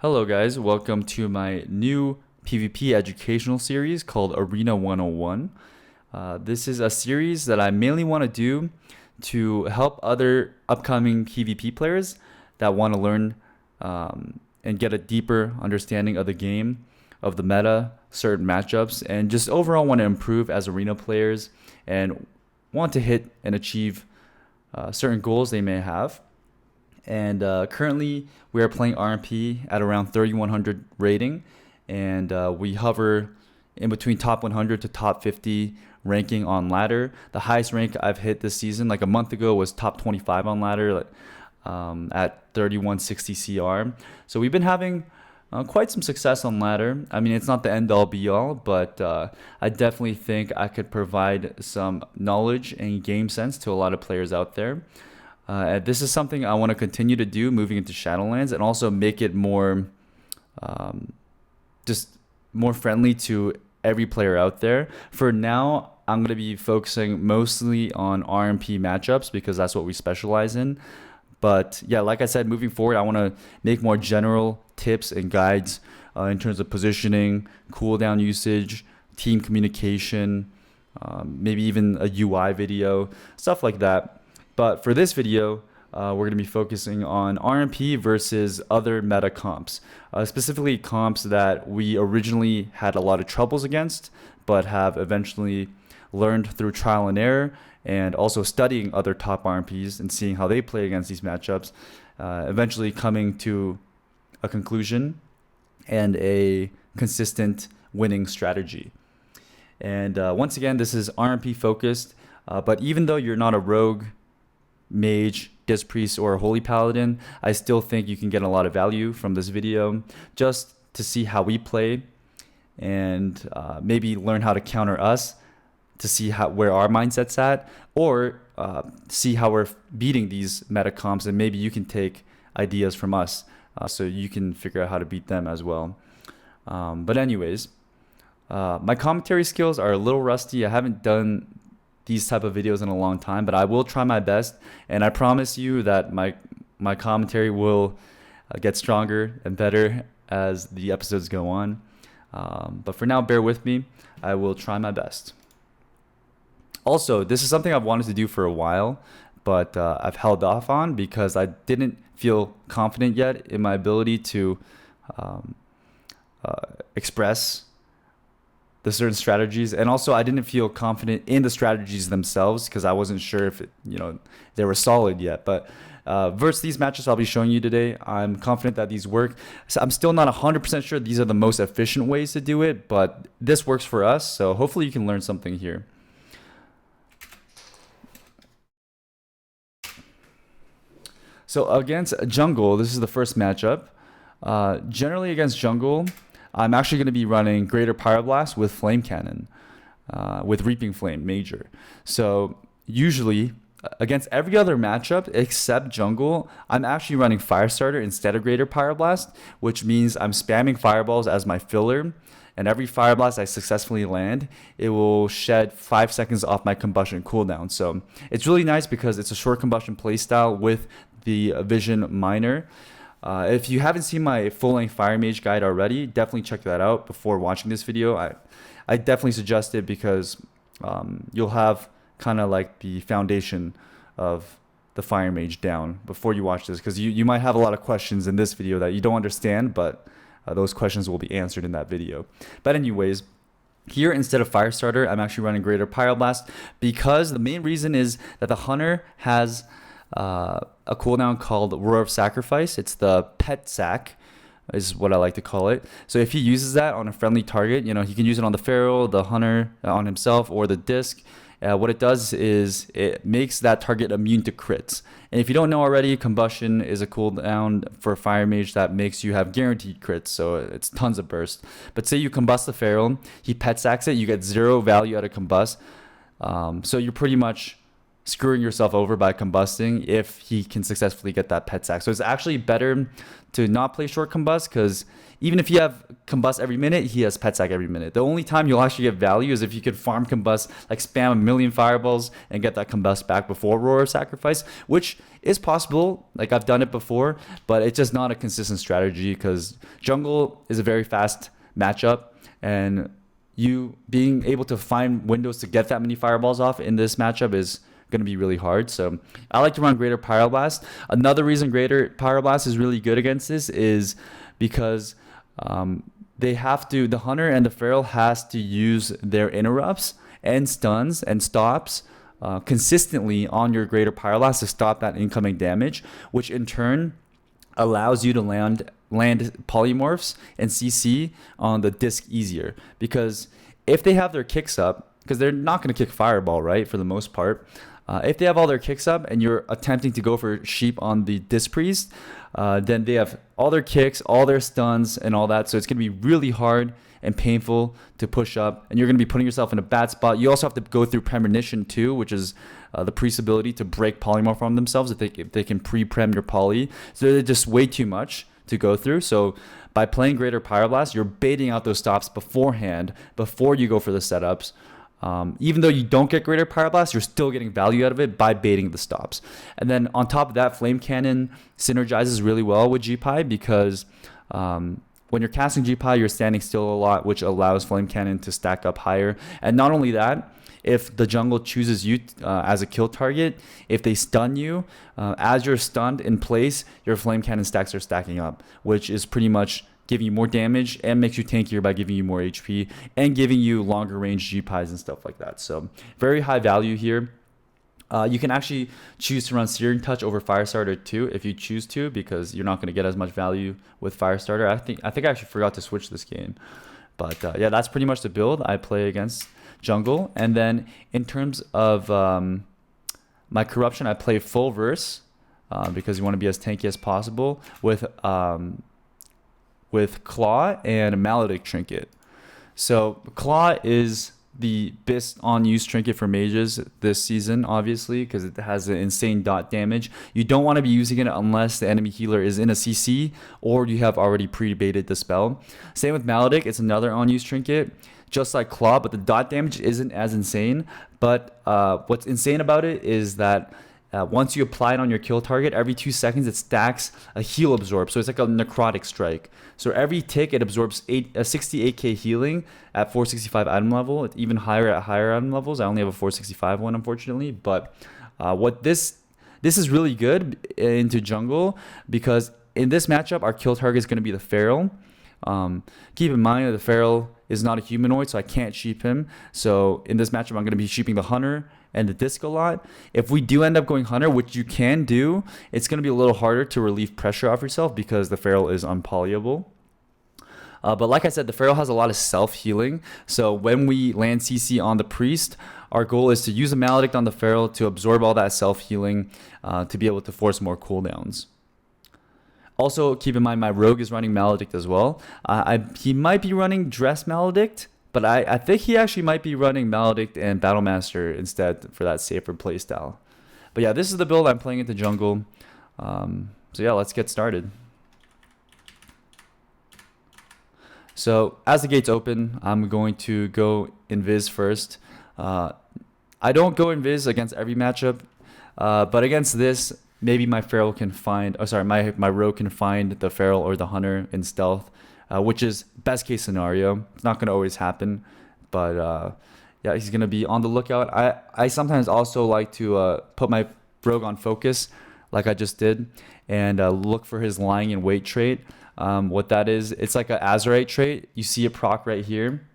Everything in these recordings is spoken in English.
Hello guys, welcome to my new PvP educational series called Arena 101. This is a series that I mainly want to do to help other upcoming PvP players that want to learn and get a deeper understanding of the game, of the meta, certain matchups, and just overall want to improve as arena players and want to hit and achieve certain goals they may have. And currently, we are playing RMP at around 3100 rating, and we hover in between top 100 to top 50 ranking on ladder. The highest rank I've hit this season, like a month ago, was top 25 on ladder at 3160 CR. So we've been having quite some success on ladder. I mean, it's not the end all be all, but I definitely think I could provide some knowledge and game sense to a lot of players out there. This is something I want to continue to do moving into Shadowlands and also make it more just more friendly to every player out there. For now, I'm going to be focusing mostly on RMP matchups because that's what we specialize in. But yeah, like I said, moving forward, I want to make more general tips and guides in terms of positioning, cooldown usage, team communication, maybe even a UI video, stuff like that. But for this video, we're going to be focusing on RMP versus other meta comps, specifically comps that we originally had a lot of troubles against, but have eventually learned through trial and error and also studying other top RMPs and seeing how they play against these matchups, eventually coming to a conclusion and a consistent winning strategy. And once again, this is RMP focused, but even though you're not a rogue, mage, disc priest, or a holy paladin, I still think you can get a lot of value from this video just to see how we play and maybe learn how to counter us to see where our mindset's at, or see how we're beating these meta comps, and maybe you can take ideas from us so you can figure out how to beat them as well. But anyways, my commentary skills are a little rusty. I haven't done these type of videos in a long time, but I will try my best, and I promise you that my commentary will get stronger and better as the episodes go on. But for now, bear with me. I will try my best. Also, this is something I've wanted to do for a while, but I've held off on because I didn't feel confident yet in my ability to express the certain strategies, and also I didn't feel confident in the strategies themselves because I wasn't sure if they were solid yet. But versus these matches I'll be showing you today, I'm confident that these work. So I'm still not 100% sure these are the most efficient ways to do it, but this works for us, so hopefully you can learn something here. So against jungle, this is the first matchup. Generally against jungle, I'm actually going to be running Greater Pyroblast with Flame Cannon, with Reaping Flame Major. So usually, against every other matchup except jungle, I'm actually running Firestarter instead of Greater Pyroblast, which means I'm spamming Fireballs as my filler, and every Fireblast I successfully land, it will shed 5 seconds off my combustion cooldown. So it's really nice because it's a short combustion playstyle with the Vision Minor. If you haven't seen my full-length Fire Mage guide already, definitely check that out before watching this video. I definitely suggest it because you'll have kind of like the foundation of the Fire Mage down before you watch this, because you might have a lot of questions in this video that you don't understand, but those questions will be answered in that video. But anyways, here instead of Firestarter, I'm actually running Greater Pyroblast because the main reason is that the Hunter has a cooldown called Roar of Sacrifice. It's the pet sack is what I like to call it. So if he uses that on a friendly target, he can use it on the Pharaoh, the Hunter, on himself, or the disc. What it does is it makes that target immune to crits. And if you don't know already, Combustion is a cooldown for Fire Mage that makes you have guaranteed crits, so it's tons of burst. But say you combust the Pharaoh, he pet sacks it, you get 0 value out of combust. So you're pretty much screwing yourself over by combusting if he can successfully get that pet sack. So it's actually better to not play short combust, because even if you have combust every minute, he has pet sack every minute. The only time you'll actually get value is if you could farm combust, like spam a million fireballs and get that combust back before Roar of Sacrifice, which is possible. Like I've done it before, but it's just not a consistent strategy because jungle is a very fast matchup, and you being able to find windows to get that many fireballs off in this matchup is going to be really hard. So I like to run Greater Pyroblast. Another reason Greater Pyroblast is really good against this is because they have to, the Hunter and the Feral has to use their interrupts and stuns and stops consistently on your Greater Pyroblast to stop that incoming damage, which in turn allows you to land polymorphs and CC on the disc easier. Because if they have their kicks up, because they're not going to kick Fireball, right, for the most part. If they have all their kicks up and you're attempting to go for sheep on the Disc Priest, then they have all their kicks, all their stuns, and all that. So it's going to be really hard and painful to push up, and you're going to be putting yourself in a bad spot. You also have to go through Premonition too, which is the priest's ability to break polymorph from themselves if they can pre-prem your poly. So they're just way too much to go through. So by playing Greater Pyroblast, you're baiting out those stops beforehand, before you go for the setups. Even though you don't get Greater Pyroblast, you're still getting value out of it by baiting the stops. And then on top of that, Flame Cannon synergizes really well with GPy because when you're casting GPy, you're standing still a lot, which allows Flame Cannon to stack up higher. And not only that, if the jungle chooses you as a kill target, if they stun you, as you're stunned in place, your Flame Cannon stacks are stacking up, which is pretty much giving you more damage and makes you tankier by giving you more HP and giving you longer range GPIs and stuff like that. So very high value here. You can actually choose to run Searing Touch over Firestarter too if you choose to, because you're not going to get as much value with Firestarter. I think I actually forgot to switch this game. But yeah, that's pretty much the build I play against jungle. And then in terms of my corruption, I play full verse because you want to be as tanky as possible with Claw and Maledict Trinket. So Claw is the best on use trinket for mages this season, obviously, because it has an insane dot damage. You don't want to be using it unless the enemy healer is in a CC or you have already pre-baited the spell. Same with Maledict, it's another on use trinket, just like Claw, but the dot damage isn't as insane. But what's insane about it is that once you apply it on your kill target, every 2 seconds it stacks a heal absorb. So it's like a necrotic strike. So every tick it absorbs 68k healing at 465 item level. It's even higher at higher item levels. I only have a 465 one, unfortunately. But what this is really good into jungle, because in this matchup our kill target is going to be the Feral. Keep in mind that the Feral is not a humanoid, so I can't sheep him. So in this matchup I'm going to be sheeping the Hunter and the disc a lot. If we do end up going Hunter, which you can do, it's going to be a little harder to relieve pressure off yourself because the Feral is unpolyable. But like I said, the Feral has a lot of self-healing. So when we land CC on the Priest, our goal is to use a Maledict on the Feral to absorb all that self-healing to be able to force more cooldowns. Also, keep in mind my Rogue is running Maledict as well. He might be running Dress Maledict, but I think he actually might be running Maledict and Battlemaster instead for that safer playstyle. But yeah, this is the build I'm playing into jungle. So yeah, let's get started. So as the gates open, I'm going to go Invis first. I don't go Invis against every matchup, but against this, maybe my Feral can find, my Rogue can find the Feral or the Hunter in stealth. Which is best case scenario. It's not going to always happen, but yeah, he's going to be on the lookout. I sometimes also like to put my Rogue on focus, like I just did, and look for his lying in wait trait. What that is, it's like an Azurite trait. You see it proc right here,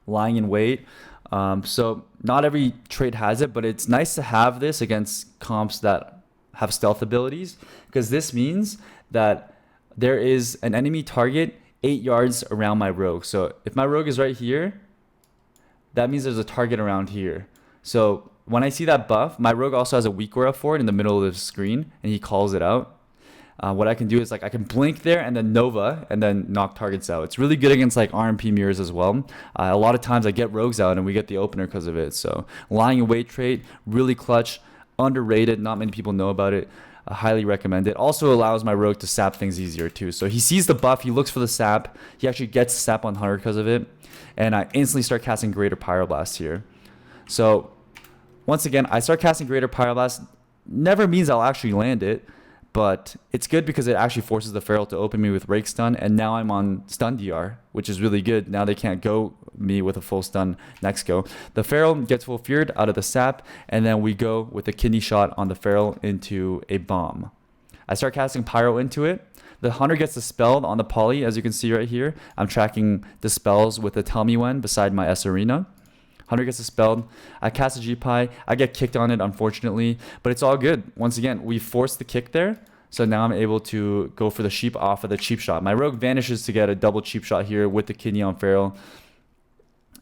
lying in wait. So not every trait has it, but it's nice to have this against comps that have stealth abilities, because this means that there is an enemy target 8 yards around my Rogue. So if my Rogue is right here, that means there's a target around here. So when I see that buff, my Rogue also has a weak aura for it in the middle of the screen, and he calls it out. what I can do is like I can blink there and then Nova and then knock targets out. It's really good against like RMP mirrors as well. A lot of times I get rogues out and we get the opener because of it. So lying in wait trait, really clutch, underrated. Not many people know about it. I highly recommend it. Also allows my rogue to sap things easier too. So he sees the buff, he looks for the sap. He actually gets sap on Hunter because of it. And I instantly start casting Greater Pyroblast here. So once again, I start casting Greater Pyroblast. Never means I'll actually land it, but it's good because it actually forces the Feral to open me with Rake Stun, and now I'm on Stun DR, which is really good. Now they can't go me with a full stun next go. The Feral gets full feared out of the sap, and then we go with a kidney shot on the Feral into a bomb. I start casting Pyro into it. The Hunter gets dispelled on the Poly, as you can see right here. I'm tracking dispels with the Tell Me When beside my S Arena. Hunter gets dispelled. I cast a G-Pie. I get kicked on it, unfortunately, but it's all good. Once again, we forced the kick there, so now I'm able to go for the sheep off of the cheap shot. My rogue vanishes to get a double cheap shot here with the kidney on Feral,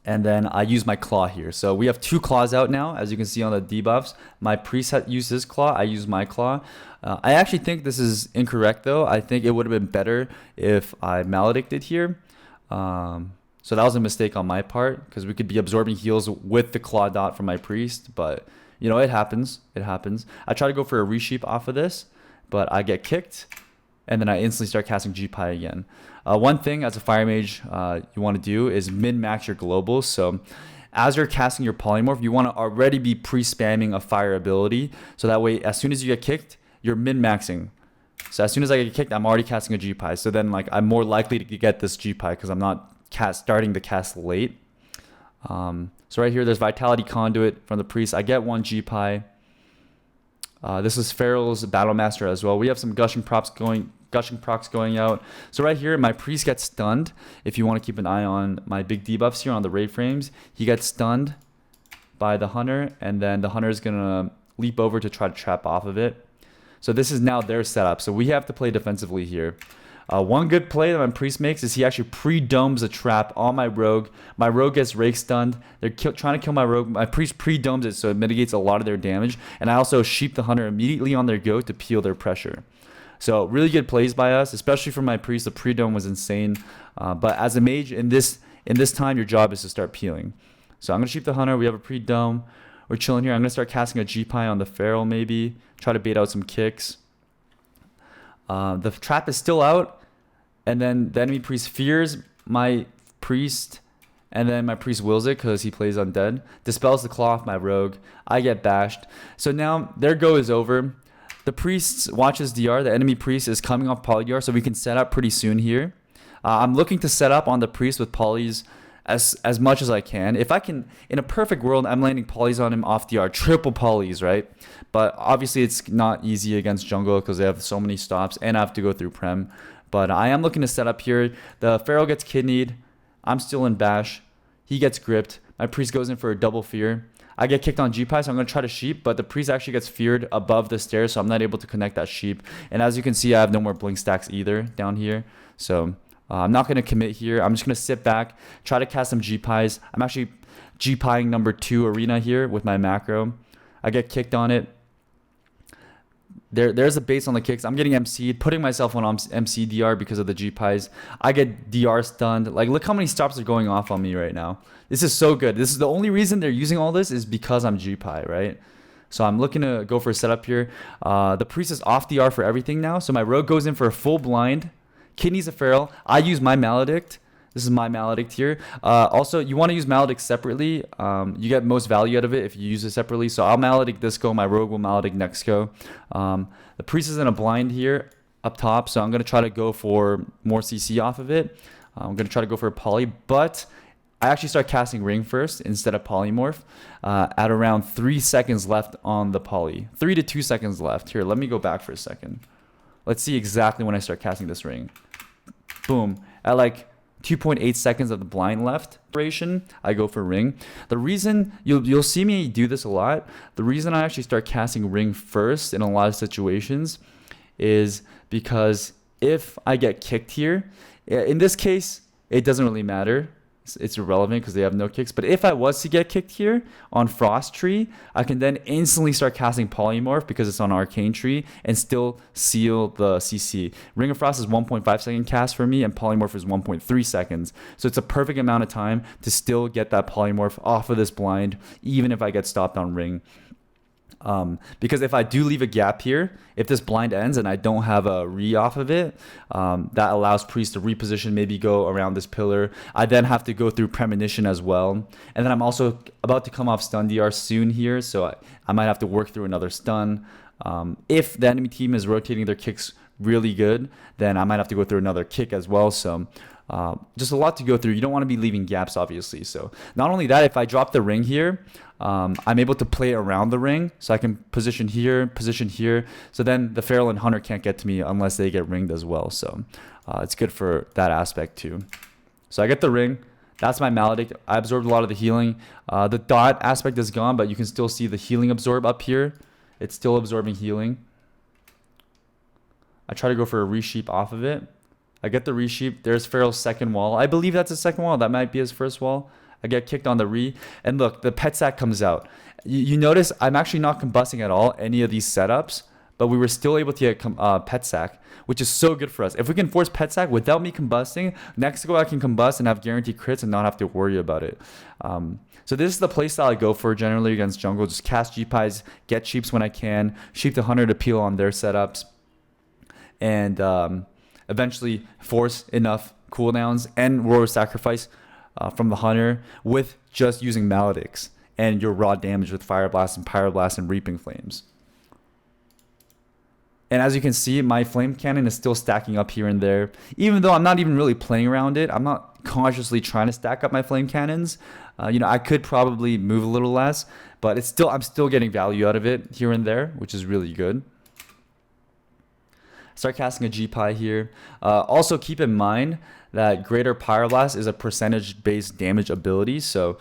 and then I use my claw here. So we have 2 claws out now, as you can see on the debuffs. My priest used his claw. I use my claw. I actually think this is incorrect, though. I think it would have been better if I maledicted here. So that was a mistake on my part because we could be absorbing heals with the claw dot from my priest. But, you know, it happens. It happens. I try to go for a resheep off of this, but I get kicked. And then I instantly start casting G-Pie again. One thing as a fire mage you want to do is min-max your globals. So as you're casting your polymorph, you want to already be pre-spamming a fire ability. So that way, as soon as you get kicked, you're min-maxing. So as soon as I get kicked, I'm already casting a G-Pie. So then like I'm more likely to get this G-Pie because I'm not starting to cast late. So right here, there's Vitality Conduit from the priest. I get 1 G-Pie. This is Feral's Battle Master as well. We have some gushing procs going out. So right here, my priest gets stunned. If you want to keep an eye on my big debuffs here on the raid frames, he gets stunned by the Hunter, and then the Hunter is gonna leap over to try to trap off of it. So this is now their setup. So we have to play defensively here. One good play that my priest makes is he actually pre-domes a trap on my rogue. My rogue gets rake stunned. They're trying to kill my rogue. My priest pre-domes it, so it mitigates a lot of their damage. And I also sheep the Hunter immediately on their go to peel their pressure. So really good plays by us, especially for my priest. The pre-dome was insane. But as a mage, in this time, your job is to start peeling. So I'm going to sheep the Hunter. We have a pre-dome. We're chilling here. I'm going to start casting a G-Pie on the Feral maybe. Try to bait out some kicks. The trap is still out. And then the enemy priest fears my priest, and then my priest wills it because he plays undead. Dispels the claw off my rogue. I get bashed. So now their go is over. The priest watches DR. The enemy priest is coming off poly DR, so we can set up pretty soon here. I'm looking to set up on the priest with polys as much as I can. If I can, in a perfect world, I'm landing polys on him off DR, triple polys, right? But obviously it's not easy against jungle because they have so many stops, and I have to go through prem. But I am looking to set up here. The Feral gets kidneyed. I'm still in bash. He gets gripped. My priest goes in for a double fear. I get kicked on G-Pie, so I'm going to try to sheep, but the priest actually gets feared above the stairs, so I'm not able to connect that sheep. And as you can see, I have no more blink stacks either down here. So I'm not going to commit here. I'm just going to sit back, try to cast some G-Pies. I'm actually G-Pieing number 2 arena here with my macro. I get kicked on it. There's a base on the kicks. I'm getting MC'd, putting myself on MC DR because of the G-Pies. I get DR stunned. Like, look how many stops are going off on me right now. This is so good. This is the only reason they're using all this is because I'm G-Pie, right? So I'm looking to go for a setup here. The priest is off DR for everything now. So my rogue goes in for a full blind. Kidneys a Feral. I use my maledict. This is my maledict here. Also, you want to use maledict separately. You get most value out of it if you use it separately. So I'll maledict this go. My rogue will maledict next go. The priest is in a blind here up top. So I'm going to try to go for more CC off of it. I'm going to try to go for a poly. But I actually start casting ring first instead of polymorph at around 3 seconds left on the poly. 3 to 2 seconds left. Here, let me go back for a second. Let's see exactly when I start casting this ring. Boom. At like 2.8 seconds of the blind left duration, I go for ring. The reason you'll see me do this a lot, the reason I actually start casting ring first in a lot of situations is because if I get kicked here, in this case, it doesn't really matter. it's irrelevant because they have no kicks. But if I was to get kicked here on Frost Tree, I can then instantly start casting Polymorph because it's on Arcane Tree and still seal the CC. Ring of Frost is 1.5 second cast for me, and Polymorph is 1.3 seconds. So it's a perfect amount of time to still get that Polymorph off of this blind, even if I get stopped on Ring. Because if I do leave a gap here, if this blind ends and I don't have a re off of it, that allows Priest to reposition, maybe go around this pillar. I then have to go through Premonition as well. And then I'm also about to come off Stun DR soon here, so I might have to work through another stun. If the enemy team is rotating their kicks really good, then I might have to go through another kick as well. So just a lot to go through. You don't want to be leaving gaps, obviously. So not only that, if I drop the ring here, I'm able to play around the ring. So I can position here. So then the Feral and Hunter can't get to me unless they get ringed as well. So it's good for that aspect too. So I get the ring. That's my Maledict. I absorbed a lot of the healing. The dot aspect is gone, but you can still see the healing absorb up here. It's still absorbing healing. I try to go for a resheep off of it. I get the resheep. There's Feral's second wall. I believe that's his second wall. That might be his first wall. I get kicked on the re. And look, the pet sack comes out. You notice I'm actually not combusting at all any of these setups, but we were still able to get pet sack, which is so good for us. If we can force pet sack without me combusting, next go I can combust and have guaranteed crits and not have to worry about it. So this is the playstyle I go for generally against jungle. Just cast G-Pies, get sheeps when I can, sheep the Hunter to peel on their setups, and eventually force enough cooldowns and Roar of Sacrifice from the Hunter with just using Maledicts and your raw damage with Fire Blast and Pyroblast and Reaping Flames. And as you can see, my Flame Cannon is still stacking up here and there. Even though I'm not even really playing around it, I'm not consciously trying to stack up my Flame Cannons. I could probably move a little less, but I'm still getting value out of it here and there, which is really good. Start casting a G-Pie here. Also keep in mind that Greater Pyroblast is a percentage-based damage ability, so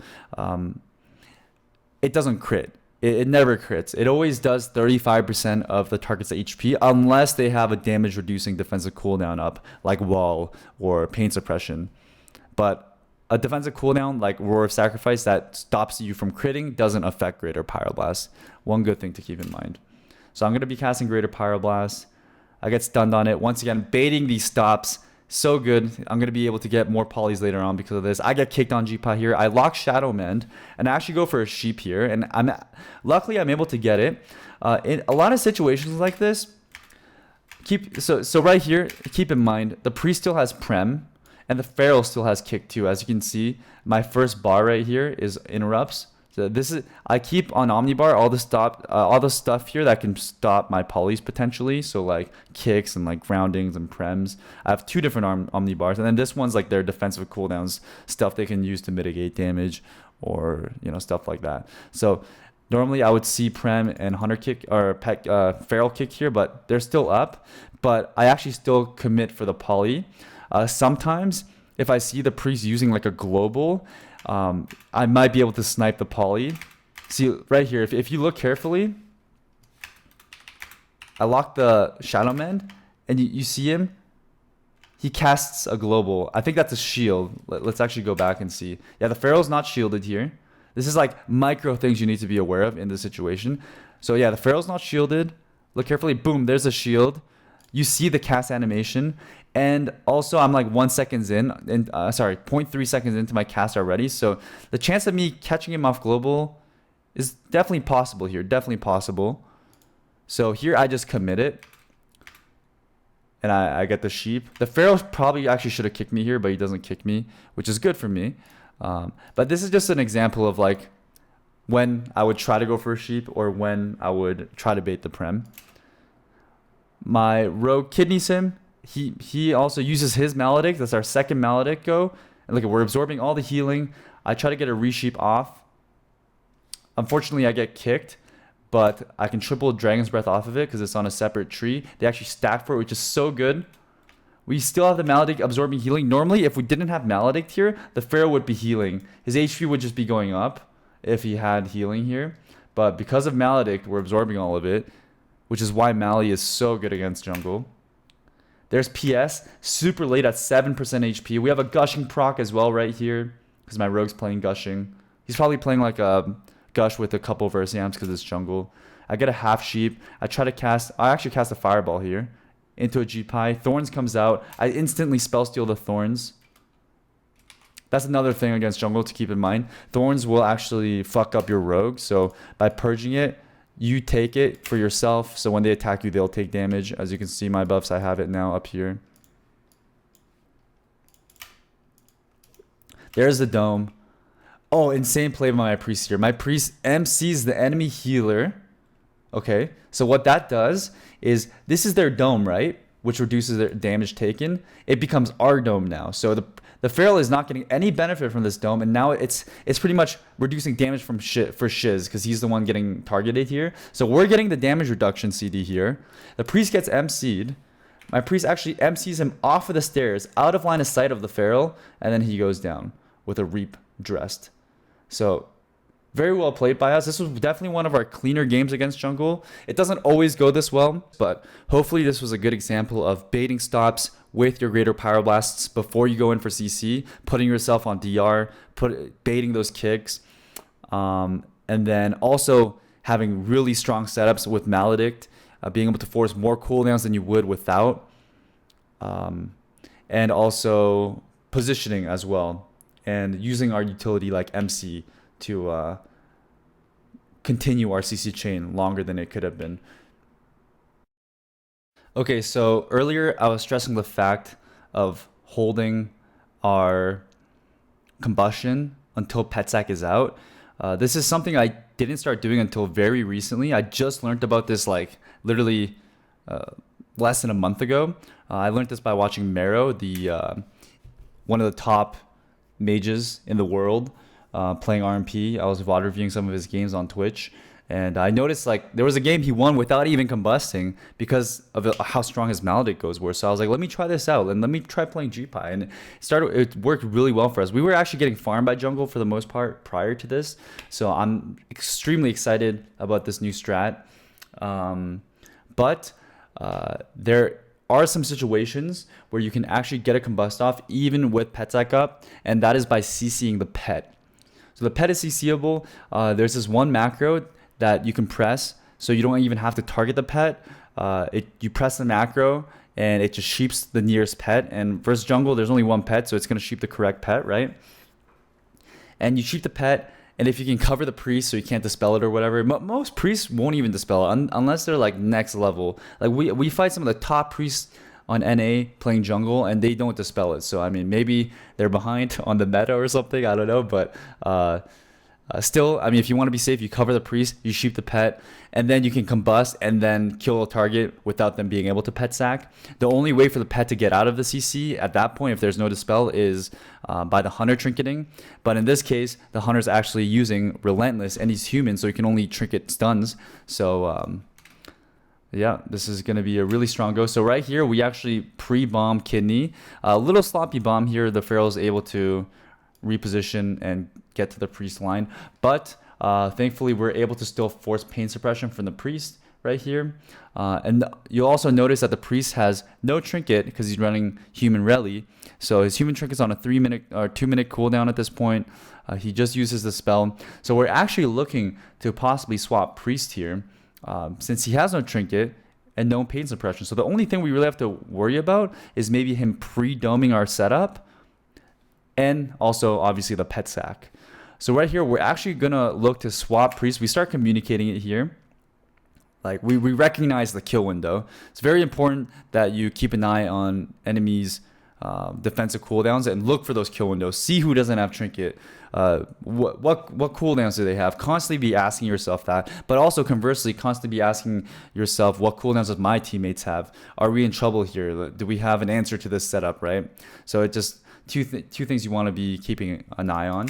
it doesn't crit. It never crits. It always does 35% of the target's HP unless they have a damage-reducing defensive cooldown up, like Wall or Pain Suppression. But a defensive cooldown like Roar of Sacrifice that stops you from critting doesn't affect Greater Pyroblast. One good thing to keep in mind. So I'm going to be casting Greater Pyroblast. I get stunned on it. Once again, baiting these stops. So good. I'm going to be able to get more polys later on because of this. I get kicked on G-Pie here. I lock Shadow Mend, and I actually go for a sheep here. And luckily, I'm able to get it. In a lot of situations like this, so right here, keep in mind, the Priest still has Prem, and the Feral still has kick too. As you can see, my first bar right here is interrupts. So I keep on Omnibar all the stuff here that can stop my polys potentially. So like kicks and like groundings and prems. I have two different Omnibars, and then this one's like their defensive cooldowns, stuff they can use to mitigate damage or stuff like that. So normally I would see Prem and Hunter kick or Feral kick here, but they're still up. But I actually still commit for the poly. Sometimes if I see the Priest using like a global, I might be able to snipe the poly. See right here, if you look carefully, I lock the Shadow Mend, and you see him. He casts a global. I think that's a shield. Let's actually go back and see. Yeah, the Feral's not shielded here. This is like micro things you need to be aware of in this situation. So yeah, the Feral's not shielded. Look carefully. Boom, there's a shield. You see the cast animation. And also, I'm like 1 second in, and 0.3 seconds into my cast already. So the chance of me catching him off global is definitely possible here. Definitely possible. So here I just commit it. And I get the sheep. The Pharaoh probably actually should have kicked me here, but he doesn't kick me, which is good for me. But this is just an example of like when I would try to go for a sheep or when I would try to bait the Prem. My Rogue kidneys him. He also uses his Maledict. That's our second Maledict go. And look, we're absorbing all the healing. I try to get a resheep off. Unfortunately, I get kicked, but I can triple Dragon's Breath off of it because it's on a separate tree. They actually stack for it, which is so good. We still have the Maledict absorbing healing. Normally, if we didn't have Maledict here, the Pharaoh would be healing. His HP would just be going up if he had healing here. But because of Maledict, we're absorbing all of it, which is why Mali is so good against jungle. There's PS, super late at 7% HP. We have a Gushing proc as well right here. because my rogue's playing Gushing. He's probably playing like a Gush with a couple Verse Amps because it's jungle. I get a half sheep. I actually cast a Fireball here into a G-Pie. Thorns comes out. I instantly spell steal the Thorns. That's another thing against jungle to keep in mind. Thorns will actually fuck up your rogue. So by purging it, you take it for yourself. So when they attack you, they'll take damage. As you can see, my buffs, I have it now up here. There's the dome. Oh, insane play by my priest here. My priest MCs the enemy healer. Okay, so what that does is, this is their dome, right? Which reduces their damage taken. It becomes our dome now. So the Feral is not getting any benefit from this dome, and now it's pretty much reducing damage from for Shiz, because he's the one getting targeted here. So we're getting the damage reduction CD here. The priest gets MC'd. My priest actually MCs him off of the stairs, out of line of sight of the Feral, and then he goes down with a Reap dressed. So very well played by us. This was definitely one of our cleaner games against jungle. It doesn't always go this well, but hopefully this was a good example of baiting stops with your greater Pyroblasts before you go in for CC, putting yourself on DR, baiting those kicks, and then also having really strong setups with Maledict, being able to force more cooldowns than you would without, and also positioning as well, and using our utility like MC to continue our CC chain longer than it could have been. Okay, so earlier I was stressing the fact of holding our combustion until Petsack is out. This is something I didn't start doing until very recently. I just learned about this like literally less than a month ago. I learned this by watching Mero, the one of the top mages in the world, playing RMP. I was VOD reviewing some of his games on Twitch, and I noticed like there was a game he won without even combusting because of how strong his Maledict goes were. So I was like, let me try this out and let me try playing G-Pie, and it worked really well for us. We were actually getting farmed by jungle for the most part prior to this, so I'm extremely excited about this new strat. But there are some situations where you can actually get a combust off even with Petsack up, and that is by CCing the pet. So the pet is CCable. There's this one macro that you can press, so you don't even have to target the pet. You press the macro, and it just sheeps the nearest pet. And versus jungle, there's only one pet, so it's going to sheep the correct pet, right? And you sheep the pet, and if you can cover the priest so you can't dispel it or whatever, most priests won't even dispel it unless they're like next level. Like we fight some of the top priests on NA playing jungle, and they don't dispel it. So I mean, maybe they're behind on the meta or something, I don't know, but still, I mean, if you want to be safe, you cover the priest, you sheep the pet, and then you can combust and then kill a target without them being able to pet sack. The only way for the pet to get out of the CC at that point, if there's no dispel, is by the hunter trinketing. But in this case, the hunter's actually using Relentless, and he's human, so he can only trinket stuns. So yeah, this is going to be a really strong go. So right here, we actually pre-bomb Kidney. A little sloppy bomb here. The Feral is able to reposition and get to the priest line, but thankfully we're able to still force pain suppression from the priest right here. And you'll also notice that the priest has no trinket because he's running human rally. So his human trinket's on a 3-minute or 2-minute cooldown at this point. He just uses the spell. So we're actually looking to possibly swap priest here, since he has no trinket and no pain suppression. So the only thing we really have to worry about is maybe him pre-doming our setup, and also obviously the pet sack. So right here, we're actually gonna look to swap priest. We start communicating it here. Like we recognize the kill window. It's very important that you keep an eye on enemies' defensive cooldowns and look for those kill windows. See who doesn't have trinket. What cooldowns do they have? Constantly be asking yourself that, but also conversely, constantly be asking yourself, what cooldowns does my teammates have? Are we in trouble here? Do we have an answer to this setup, right? So it just two things you want to be keeping an eye on.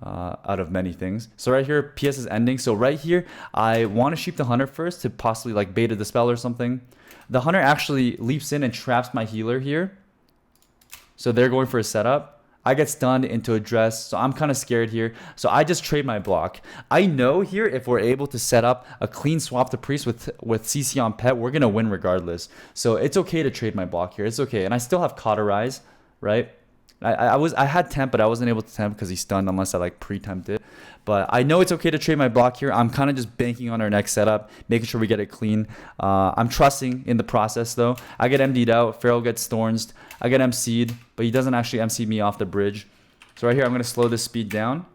Out of many things. So right here, PS is ending. So right here, I want to sheep the hunter first to possibly like bait a dispel or something. The hunter actually leaps in and traps my healer here. So they're going for a setup. I get stunned into a dress, so I'm kind of scared here. So I just trade my block. I know here if we're able to set up a clean swap to priest with CC on pet, we're gonna win regardless. So it's okay to trade my block here. It's okay, and I still have cauterize, right? I had temp, but I wasn't able to temp because he stunned unless I like pre-temped it. But I know it's okay to trade my block here. I'm kind of just banking on our next setup, making sure we get it clean. I'm trusting in the process though. I get MD'd out, Feral gets Thorns, I get MC'd, but he doesn't actually MC me off the bridge. So right here, I'm gonna slow this speed down.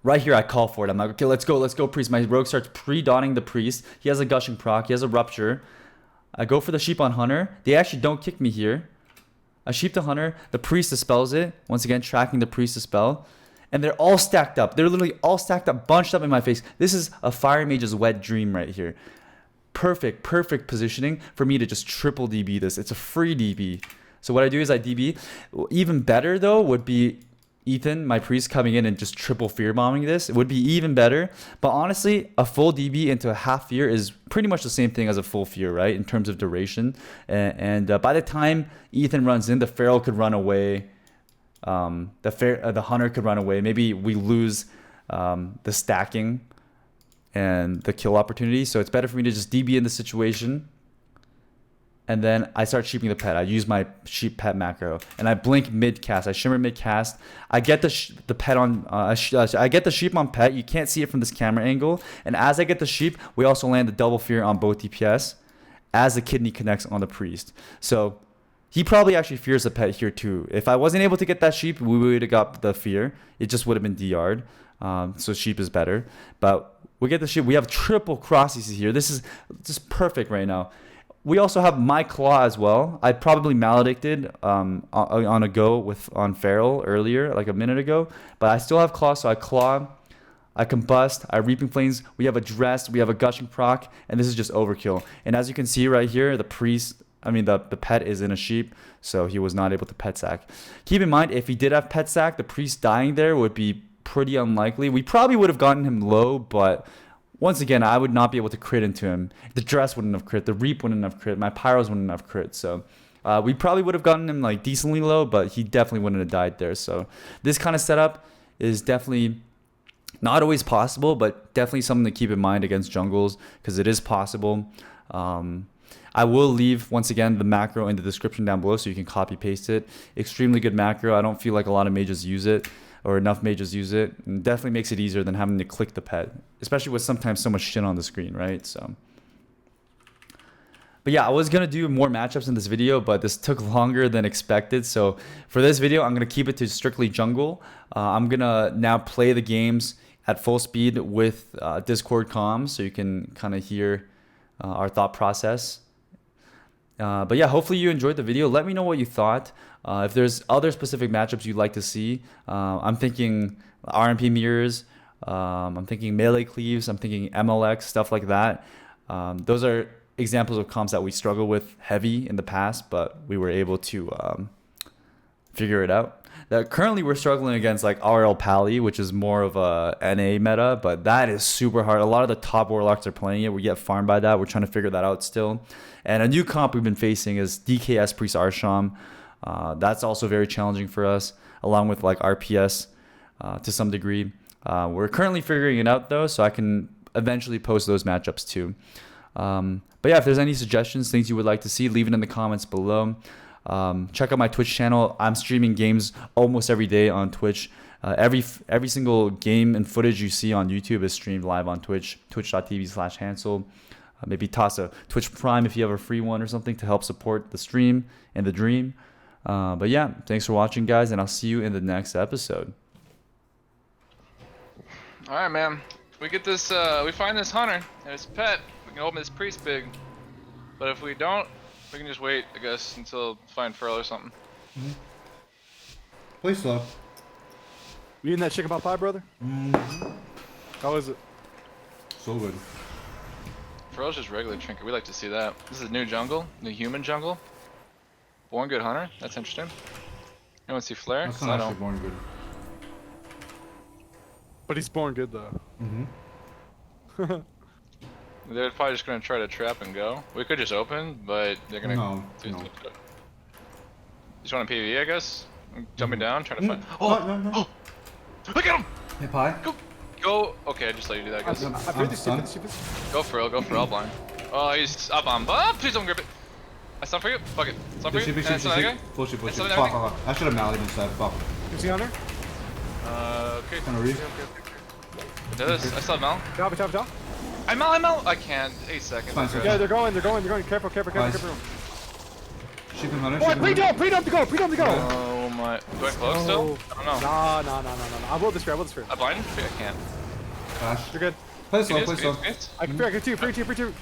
Right here, I call for it. I'm like, okay, let's go, Priest. My rogue starts pre-dotting the Priest. He has a gushing proc, he has a rupture. I go for the sheep on Hunter. They actually don't kick me here. I sheep the Hunter, the Priest dispels it. Once again, tracking the Priest dispel. And they're all stacked up. They're literally all stacked up, bunched up in my face. This is a Fire Mage's wet dream right here. Perfect positioning for me to just triple DB this. It's a free DB. So what I do is I DB. Even better though would be Ethan, my Priest, coming in and just triple fear bombing this. It would be even better. But honestly, a full DB into a half fear is pretty much the same thing as a full fear, right? In terms of duration. And by the time Ethan runs in, the Feral could run away. The Hunter could run away. Maybe we lose the stacking and the kill opportunity. So it's better for me to just DB in the situation. And then I start sheeping the pet. I use my sheep pet macro, and I blink mid cast. I shimmer mid cast. I get the pet on. I get the sheep on pet. You can't see it from this camera angle. And as I get the sheep, we also land the double fear on both DPS, as the kidney connects on the Priest. So he probably actually fears the pet here too. If I wasn't able to get that sheep, we would have got the fear. It just would have been DR'd. So sheep is better. But we get the sheep. We have triple cross CC here. This is just perfect right now. We also have my claw as well. I probably maledicted on a go on Feral earlier, like a minute ago. But I still have claw, so I claw, I combust, I reaping flames. We have a dress, we have a gushing proc, and this is just overkill. And as you can see right here, the Priest, the pet is in a sheep, so he was not able to pet sack. Keep in mind, if he did have pet sack, the Priest dying there would be pretty unlikely. We probably would have gotten him low, but once again, I would not be able to crit into him. The dress wouldn't have crit, the reap wouldn't have crit, my pyros wouldn't have crit. So we probably would have gotten him like decently low, but he definitely wouldn't have died there. So this kind of setup is definitely not always possible, but definitely something to keep in mind against jungles, because it is possible. I will leave, once again, the macro in the description down below so you can copy paste it. Extremely good macro. I don't feel like a lot of mages use it, or enough mages use it. And definitely makes it easier than having to click the pet, especially with sometimes so much shit on the screen, right? So, but yeah, I was gonna do more matchups in this video, but this took longer than expected. So for this video, I'm gonna keep it to strictly jungle. I'm gonna now play the games at full speed with Discord comms, so you can kind of hear our thought process. But yeah, hopefully you enjoyed the video. Let me know what you thought. If there's other specific matchups you'd like to see, I'm thinking RMP mirrors, I'm thinking melee cleaves, I'm thinking MLX, stuff like that. Those are examples of comps that we struggled with heavy in the past, but we were able to figure it out. Currently we're struggling against like RL Pally, which is more of a NA meta, but that is super hard. A lot of the top warlocks are playing it. We get farmed by that. We're trying to figure that out still. And a new comp we've been facing is DKS Priest Arsham. That's also very challenging for us, along with like RPS to some degree. We're currently figuring it out though, so I can eventually post those matchups too. But yeah, if there's any suggestions, things you would like to see, leave it in the comments below. Check out my Twitch channel. I'm streaming games almost every day on Twitch. Every single game and footage you see on YouTube is streamed live on Twitch, twitch.tv/Hansol. Maybe toss a Twitch Prime if you have a free one or something to help support the stream and the dream. But yeah, thanks for watching, guys, and I'll see you in the next episode. All right, man. We get this. We find this hunter and his pet. We can open this priest big. But if we don't, we can just wait, I guess, until find Feral or something. Mm-hmm. Play slow. You eating that chicken pot pie, brother? Mm-hmm. How is it? So good. Feral's just regular trinket. We like to see that. This is new jungle, new human jungle. Born good hunter. That's interesting. Anyone see flare? That's not actually born good. But he's born good though. Mm-hmm. They're probably just gonna try to trap and go. We could just open, but they're gonna. No. Just want a PvE, I guess. Jumping down, trying to find. No. Oh! Look at him! Hey, pie. Go. Okay, I just let you do that, I guess. I've heard these stunned. stupid. Go for it, blind. Oh, he's up on. Oh, please don't grip it. I stun for you. Fuck it. Stun for Big you. sheep, big And sheep, stun big that sheep. Full sheep, full And sheep. stun Fuck, everything. fuck, fuck. I should have mallied instead. Fuck. You see on there? Okay. Trying to read. It does. I still have Mal. Top. I'm out. I can't. 8 seconds. Fine, fine. Yeah, they're going. Careful. Nice. Sheep and hunter. Oh, Sheep and hunter. pre-dump to go. Oh my. Do I close still? I don't know. No. I will this fear. I blind? I can't. Flash. You're good. Play slow, It play is, slow. it is. I can free two.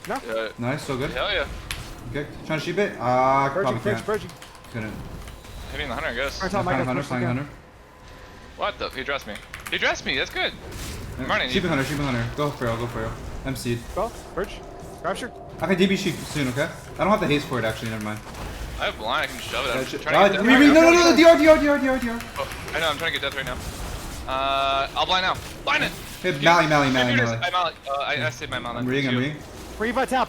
No? Yeah. Nice, so good. Hell yeah. Okay, trying to sheep it. Probably can't. Virgin. Couldn't. Hitting the hunter, I guess. Alright, Yeah, Tom, I flying got hunter, flying hunter. What the? He dressed me. That's good. I'm running. Sheep and hunter. Go Feral. MC'd. Go, Virg. Rapture. I can DB sheep soon, okay? I don't have the haste for it actually, never mind. I have blind. I can shove it. I'm trying to get death No, DR. Oh, I know. I'm trying to get death right now. I'll blind now. Blind it. Hey, Mally. I saved my mana. I'm reading. Pre-vital.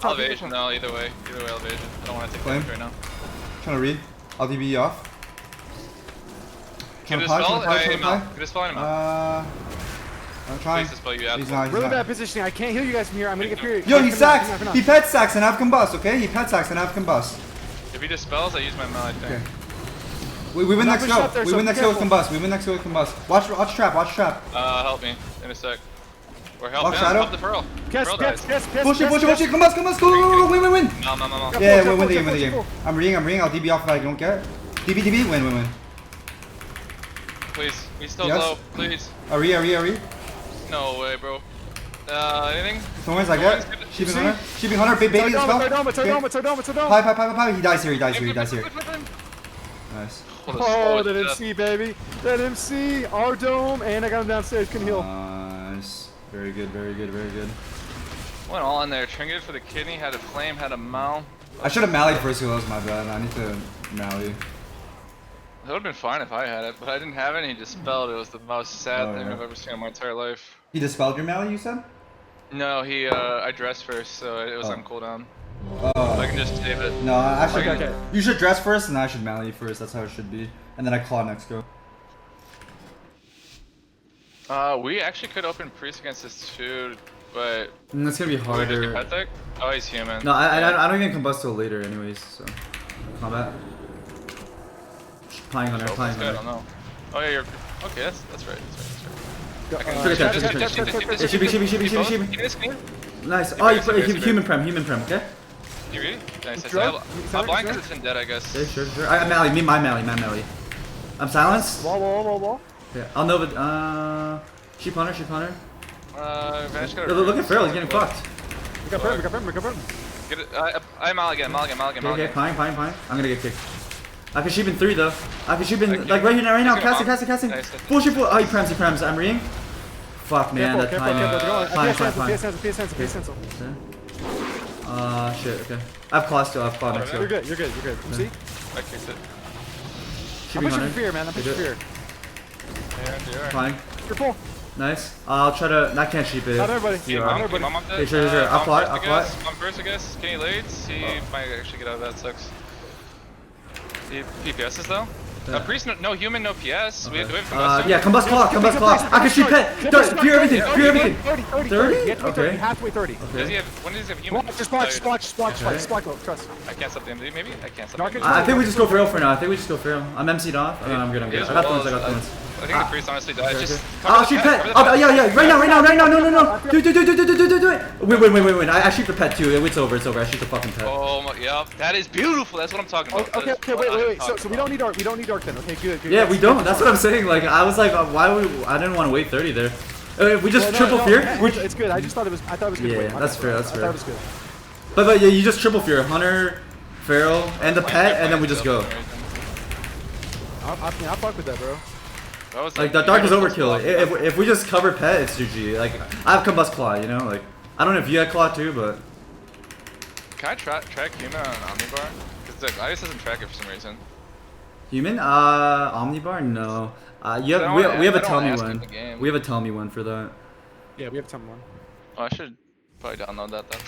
Elevation, no, either way elevation. I don't want to take Flame. damage right now. Trying to read. I'll DB off. Get Trying a to spell, apply. Get a spell in him. I'm trying. Place the spell you have. He's not. Really bad positioning. I can't heal you guys from here. I'm gonna get period. Yo, he sacks. He pet sacks and have combust, okay? He pet sacks and have combust. If he dispels, I use my mana, I think. Okay. We win next push go. up there, We so win be next go with careful. combust. Watch trap. Help me in a sec. Or help Walk him. shadow. Help the pearl. Guess. Push it. Combust. Go. Win. No. Yeah, Careful, win the careful, game. careful. I'm reading. I'll DB off if I don't get it. DB. Win. Please. He's still Yes. low. Please. Ari. No way, bro. Anything? Thorns I get. Sheeping hunter. Baby as well. It's our dome. Pie. He dies here. Nice. Oh, that MC, baby. That MC. Our dome. And I got him downstairs. Couldn't heal. Nice. Very good. Went all in there. Trinket for the kidney. Had a flame. Had a mal. I should have mallied first. That was my bad. I need to mally. That would have been fine if I had it, but I didn't have it and he dispelled it. It was the most sad Oh, thing yeah. I've ever seen in my entire life. He dispelled your mally, you said? No, I dressed first, so it was Oh. on cooldown. Oh. I can just save it. No, I should. Okay. You should dress first, and I should mally first. That's how it should be. And then I claw next go. We actually could open priest against this too, but That's gonna be we just harder. get pet deck? Oh, he's human. No, I don't even combust till later, anyways. So combat. Playing hunter. I don't know. Oh yeah, you're okay. That's right. Trigger tap. It should be. Nice. Oh, you play human prem, okay? You ready? Nice. Drug? I'm blind because it's undead, I guess. Okay, sure. I mally, my mally. I'm silenced. Wall. Yeah, I'll know the sheep hunter. Vanish got Look at Feral, he's getting fucked. We got burn. Get it. I'm mal again. Okay, fine. I'm gonna get kicked. I can sheep in 3 though. I can sheep in like right now. Casting. Nice. Full. Oh, he prems. I'm reading. Fuck man, that Careful. time. Fine. PS Hansol. Shit. Okay. I have claw still. I have claw next go. You're good. See? I kicked it. I'm Sheeping pushing hunter. fear, man. I'm pushing fear. Yeah. Fine. You're full. Nice. I'll try to. I can't sheep it. Not everybody. You Not are. everybody. Mom up Okay, sure. I'll fly. Mom first, I guess. Can he lades? He might actually get out of that. Sucks. He PPSs though. Priest, no human, no PS. We have combustion. Yeah, combust claw. I can shoot pet. Fear everything. 30? Okay. Halfway 30. Does he have? When does he have human? Just splash, trust. I can't stop the MD. Maybe I can't stop. Narc The it. MD. I think we just go Feral for now. I'm MC'd off. I'm good. I got thorns. I think the priest honestly died. Just I'll shoot pet. Yeah. Right now. No. Do it. Win. I shoot the pet too. It's over. I shoot the fucking pet. Oh my, yeah, that is beautiful. That's what I'm talking about. Okay, wait. So we don't need dark then. Okay, good. Yeah, we don't. That's what I'm saying. Like I was like, why would I didn't want to wait 30 there. If we just triple fear. It's good. I thought it was good. Yeah, that's fair. I thought it was good. But yeah, you just triple fear. Hunter, Feral, and the pet, and then we just go. I fuck with that, bro. That was Like the dark is overkill. If we just cover pet, it's GG. Like I have combust claw, you know. Like I don't know if you had claw too, but Can I track human on an omnibar? Because the Gladius doesn't track it for some reason. human omnibar no. We have a tell me one. We have a tell me one for that. Yeah, we have time one. Oh, I should probably download that then.